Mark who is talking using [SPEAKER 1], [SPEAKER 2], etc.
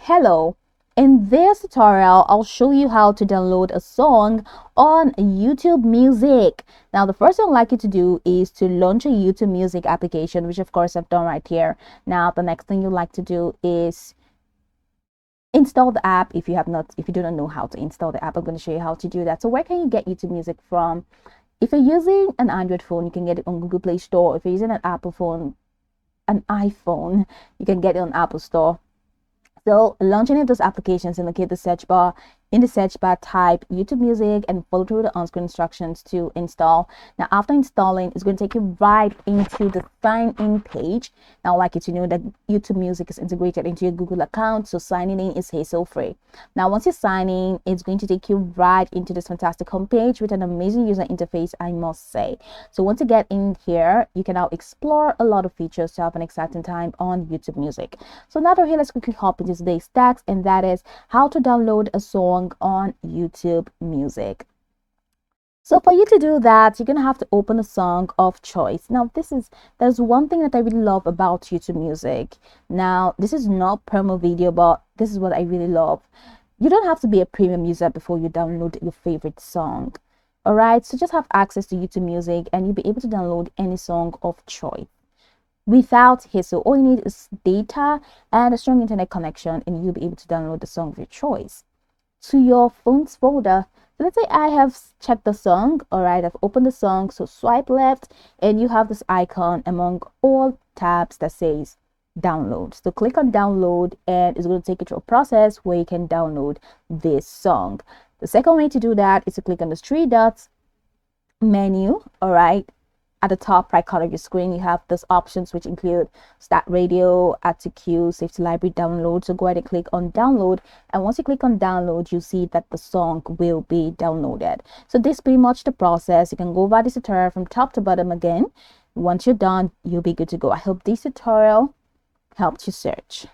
[SPEAKER 1] Hello, in this tutorial I'll show you how to download a song on YouTube Music. Now the first thing I'd like you to do is to launch a YouTube Music application, which of course I've done right here. Now the next thing you'd like to do is install the app. If you do not know how to install the app, I'm going to show you how to do that. So where can you get YouTube Music from? If you're using an Android phone, you can get it on Google Play Store. If you're using an Apple phone, an iPhone, you can get it on Apple Store. So launch any of those applications and locate the search bar. In the search bar, type YouTube Music and follow through the on-screen instructions to install. Now, after installing, it's going to take you right into the sign-in page. Now, I'd like you to know that YouTube Music is integrated into your Google account, so signing in is hassle-free. Now, once you sign in, it's going to take you right into this fantastic homepage with an amazing user interface, I must say. So once you get in here, you can now explore a lot of features to have an exciting time on YouTube Music. So now that here, let's quickly hop into today's text, and that is how to download a song on YouTube Music. So for you to do that, you're gonna have to open a song of choice. Now there's one thing that I really love about YouTube Music. Now this is not promo video, but this is what I really love. You don't have to be a premium user before you download your favorite song. All right, so just have access to YouTube Music and you'll be able to download any song of choice without hassle. All you need is data and a strong internet connection, and you'll be able to download the song of your choice to your phone's folder. So let's say I have checked the song. All right, I've opened the song. So swipe left and you have this icon among all tabs that says download. So click on download and it's going to take you to a process where you can download this song. The second way to do that is to click on the three dots menu. All right, at the top right corner of your screen, you have those options which include start radio, add to queue, save to library, download. So go ahead and click on download, and once you click on download, you see that the song will be downloaded. So this is pretty much the process. You can go over this tutorial from top to bottom again. Once you're done, you'll be good to go. I hope this tutorial helped you search.